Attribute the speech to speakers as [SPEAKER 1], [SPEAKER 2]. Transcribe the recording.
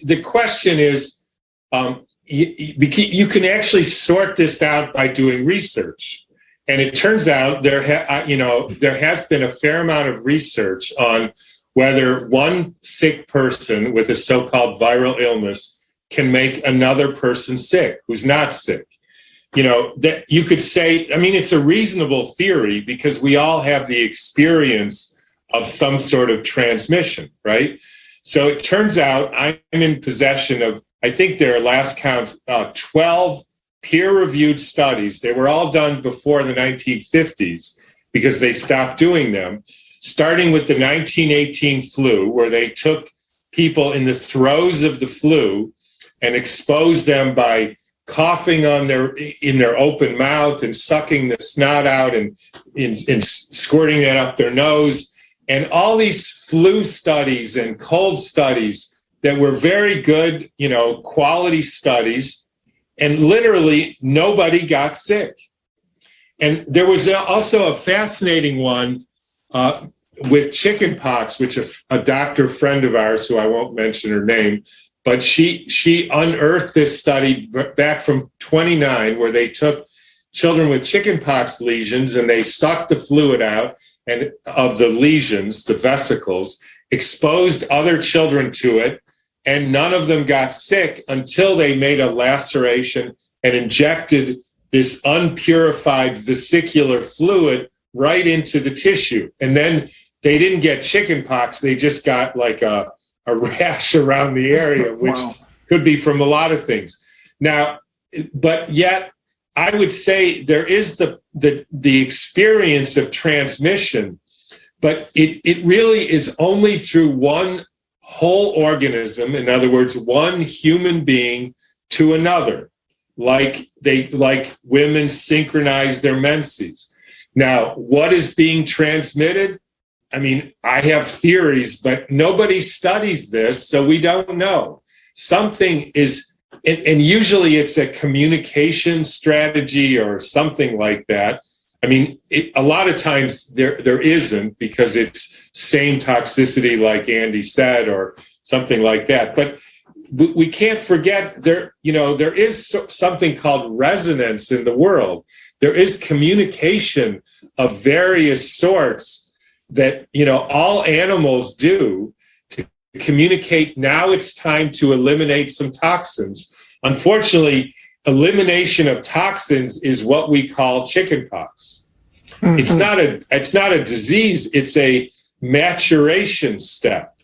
[SPEAKER 1] the question is, you can actually sort this out by doing research. And it turns out there has been a fair amount of research on whether one sick person with a so-called viral illness can make another person sick who's not sick. That you could say, I mean, it's a reasonable theory because we all have the experience of some sort of transmission, right? So it turns out I'm in possession of, I think their last count, 12 peer-reviewed studies. They were all done before the 1950s because they stopped doing them, starting with the 1918 flu, where they took people in the throes of the flu and exposed them by coughing in their open mouth and sucking the snot out and squirting that up their nose. And all these flu studies and cold studies that were very good, quality studies, and literally nobody got sick. And there was also a fascinating one with chickenpox, which a doctor friend of ours, who I won't mention her name, but she unearthed this study back from 1929, where they took children with chickenpox lesions and they sucked the fluid out and of the lesions, the vesicles, exposed other children to it, and none of them got sick until they made a laceration and injected this unpurified vesicular fluid right into the tissue. And then they didn't get chickenpox, they just got like a rash around the area, which could be from a lot of things. Now, but yet I would say there is the experience of transmission, but it really is only through one whole organism, in other words, one human being to another, like women synchronize their menses. Now, what is being transmitted? I mean, I have theories, but nobody studies this, so we don't know. Something is, and usually it's a communication strategy or something like that. I mean, a lot of times there isn't, because it's same toxicity, like Andy said, or something like that. But we can't forget there is something called resonance in the world. There is communication of various sorts that, all animals do to communicate. Now it's time to eliminate some toxins. Unfortunately, elimination of toxins is what we call chickenpox. Mm-hmm. It's not a disease, it's a maturation step.